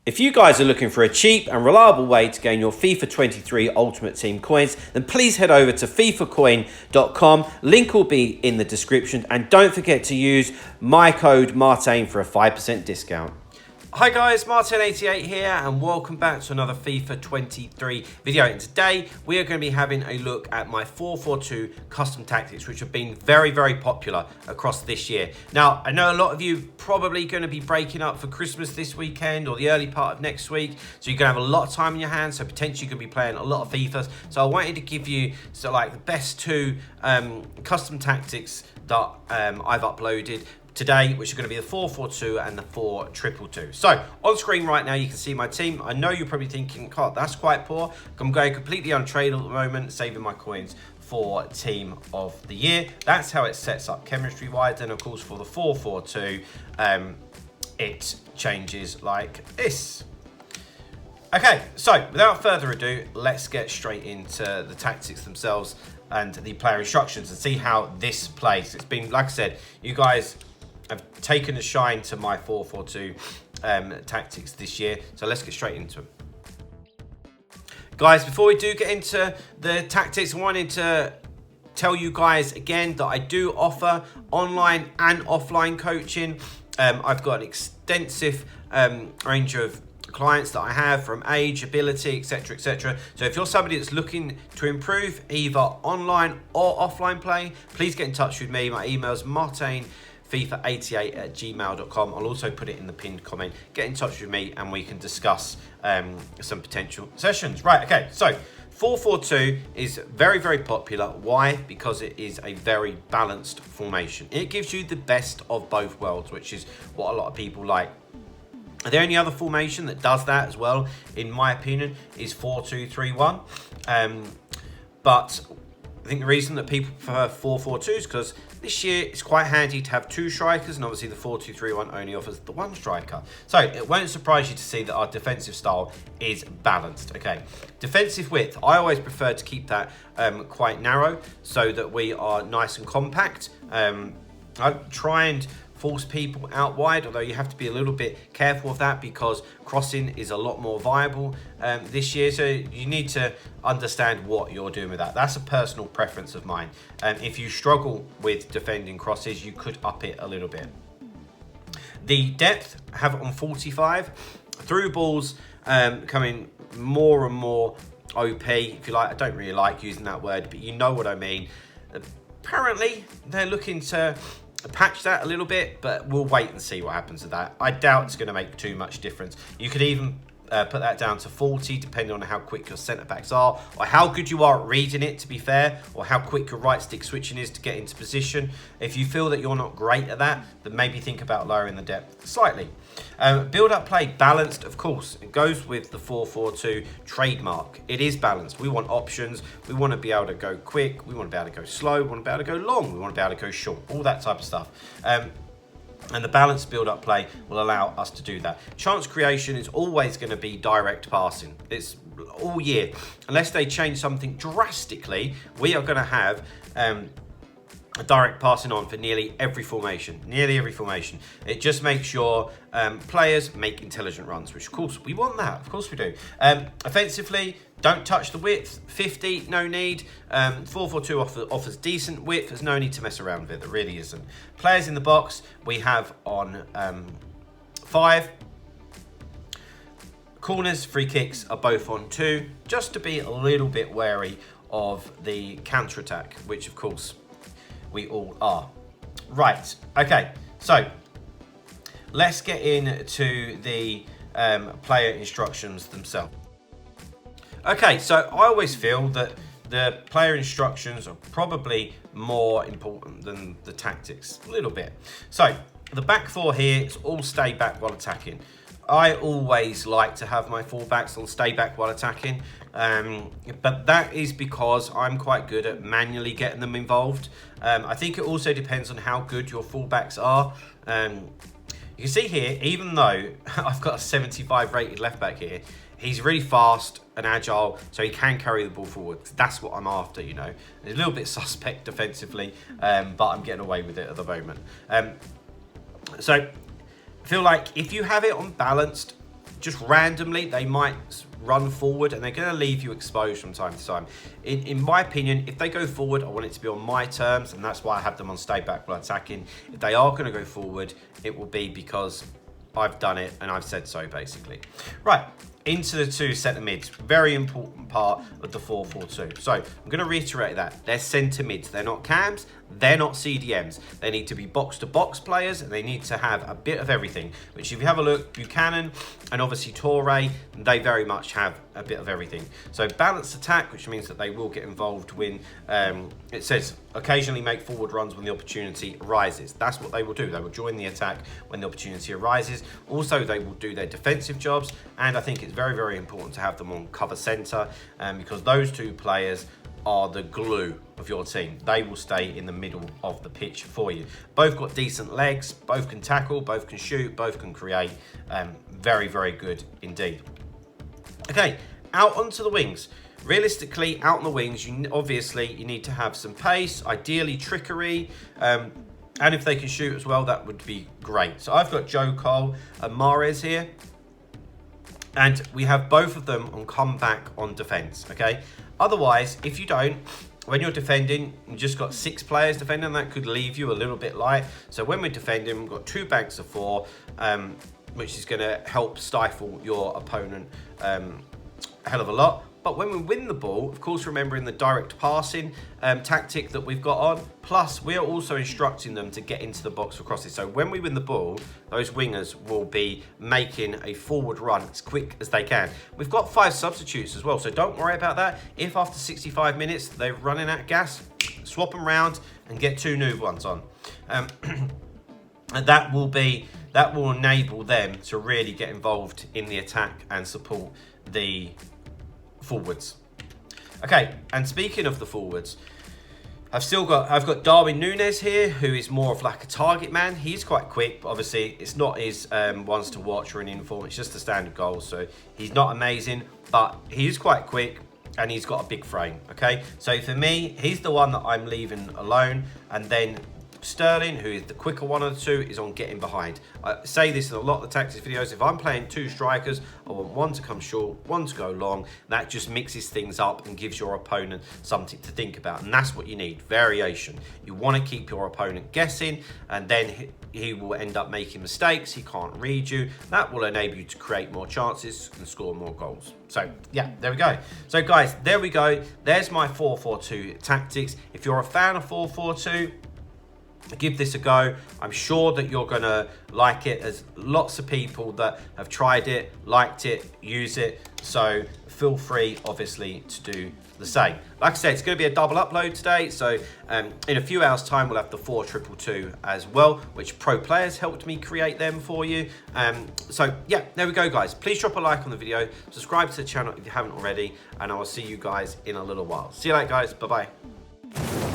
If you guys are looking for a cheap and reliable way to gain your FIFA 23 Ultimate Team coins, then please head over to fifacoin.com. Link will be in the description, and don't forget to use my code Martin for a 5% discount. Hi guys, Martin88 here, and welcome back to another FIFA 23 video. And today we are going to be having a look at my 4-4-2 custom tactics, which have been very popular across this year. Now, I know a lot of you probably going to be breaking up for Christmas this weekend or the early part of next week, so you're going to have a lot of time in your hands, so potentially you're going to be playing a lot of FIFA. So I wanted to give you the best two custom tactics that I've uploaded today, which are going to be the 4-4-2 and the 4-2-2. So on screen right now you can see my team. I know you're probably thinking, God, that's quite poor. I'm going completely untradeable at the moment, saving my coins for team of the year. That's how it sets up chemistry wise. Then of course for the 4-4-2 it changes like this. Okay, so without further ado, let's get straight into the tactics themselves and the player instructions and see how this plays. It's been, like I said, you guys I've taken a shine to my 4-4-2 tactics this year, so let's get straight into them. Guys, before we do get into the tactics, I wanted to tell you guys again that I do offer online and offline coaching. I've got an extensive range of clients that I have, from age, ability, etc, etc. So if you're somebody that's looking to improve either online or offline play, please get in touch with me. My email is martinfifa88@gmail.com. I'll also put it in the pinned comment. Get in touch with me and we can discuss some potential sessions. Right, okay, so 4-4-2 is very popular. Why? Because it is a very balanced formation. It gives you the best of both worlds, which is what a lot of people like. The only other formation that does that as well, in my opinion, is 4-2-3-1. But I think the reason that people prefer 4-4-2 is because this year it's quite handy to have two strikers, and obviously the 4-2-3-1 only offers the one striker. So it won't surprise you to see that our defensive style is balanced. Okay, defensive width, I always prefer to keep that quite narrow so that we are nice and compact. I try and force people out wide, although you have to be a little bit careful of that because crossing is a lot more viable this year, so you need to understand what you're doing with that. That's a personal preference of mine. If you struggle with defending crosses, you could up it a little bit. The depth, have it on 45. Through balls coming more and more OP, if you like. I don't really like using that word, but you know what I mean. Apparently they're looking to patch that a little bit, but we'll wait and see what happens with that. I doubt it's going to make too much difference. You could even put that down to 40, depending on how quick your centre backs are, or how good you are at reading it, to be fair, or how quick your right stick switching is to get into position. If you feel that you're not great at that, then maybe think about lowering the depth slightly. Build up play, balanced, of course. It goes with the 4-4-2 trademark. It is balanced. We want options. We want to be able to go quick. We want to be able to go slow. We want to be able to go long. We want to be able to go short. All that type of stuff. And the balanced build-up play will allow us to do that. Chance creation is always going to be direct passing. It's all year. Unless they change something drastically, we are going to have a direct passing on for nearly every formation. It just makes sure players make intelligent runs, which of course we want that. Of course we do. Offensively, don't touch the width. 50, no need. 4-4-2 offers decent width. There's no need to mess around with it. There really isn't. Players in the box, we have on 5. Corners, free kicks are both on 2, just to be a little bit wary of the counter-attack, which of course we all are. Right, okay, so let's get into the player instructions themselves. Okay, so I always feel that the player instructions are probably more important than the tactics, a little bit. So the back four here, it's all stay back while attacking. I always like to have my fullbacks on stay back while attacking, but that is because I'm quite good at manually getting them involved. I think it also depends on how good your fullbacks are. You can see here, even though I've got a 75 rated left back here, he's really fast and agile, so he can carry the ball forward. That's what I'm after, you know. He's a little bit suspect defensively, but I'm getting away with it at the moment. So I feel like if you have it on balanced, just randomly, they might run forward and they're going to leave you exposed from time to time. In my opinion, if they go forward, I want it to be on my terms, and that's why I have them on stay back while attacking. If they are going to go forward, it will be because I've done it and I've said so, basically. Right, into the two centre mids. Very important part of the 4-4-2. So I'm going to reiterate that. They're centre mids. They're not cams. They're not CDMs. They need to be box-to-box players, and they need to have a bit of everything, which if you have a look, Buchanan and obviously Torre, they very much have a bit of everything. So balanced attack, which means that they will get involved when, it says, occasionally make forward runs when the opportunity arises. That's what they will do. They will join the attack when the opportunity arises. Also, they will do their defensive jobs, and I think it's very, very important to have them on cover centre, because those two players are the glue of your team. They will stay in the middle of the pitch for you. Both got decent legs, both can tackle, both can shoot, both can create. Very, very good indeed. Okay, out onto the wings. Realistically, out on the wings, obviously you need to have some pace, ideally trickery, and if they can shoot as well, that would be great. So I've got Joe Cole and Mahrez here, and we have both of them on comeback on defence, okay? Otherwise, if you don't, when you're defending, you've just got 6 players defending, that could leave you a little bit light. So when we're defending, we've got 2 banks of 4, which is going to help stifle your opponent a hell of a lot. But when we win the ball, of course, remembering the direct passing tactic that we've got on, plus we are also instructing them to get into the box for crosses. So when we win the ball, those wingers will be making a forward run as quick as they can. We've got 5 substitutes as well, so don't worry about that. If after 65 minutes they're running out of gas, swap them round and get 2 new ones on. And that will enable them to really get involved in the attack and support the forwards. Okay, and speaking of the forwards, I've got Darwin Núñez here, who is more of like a target man. He's quite quick, but obviously it's not his ones to watch or an inform. It's just a standard goal, so he's not amazing, but he's quite quick and he's got a big frame. Okay, so for me, he's the one that I'm leaving alone, and then Sterling, who is the quicker one of the two, is on getting behind. I say this in a lot of the tactics videos. If I'm playing 2 strikers, I want one to come short, one to go long. That just mixes things up and gives your opponent something to think about. And that's what you need, variation. You want to keep your opponent guessing, and then he will end up making mistakes. He can't read you. That will enable you to create more chances and score more goals. So yeah, there we go. So guys, there we go. There's my 4-4-2 tactics. If you're a fan of 4-4-2, give this a go. I'm sure that you're gonna like it. There's lots of people that have tried it, liked it, use it, so feel free obviously to do the same. Like I said, it's going to be a double upload today, so in a few hours time we'll have the 4-2-2 as well, which pro players helped me create them for you. So yeah, there we go guys. Please drop a like on the video, subscribe to the channel if you haven't already, and I will see you guys in a little while. See you later guys, bye bye.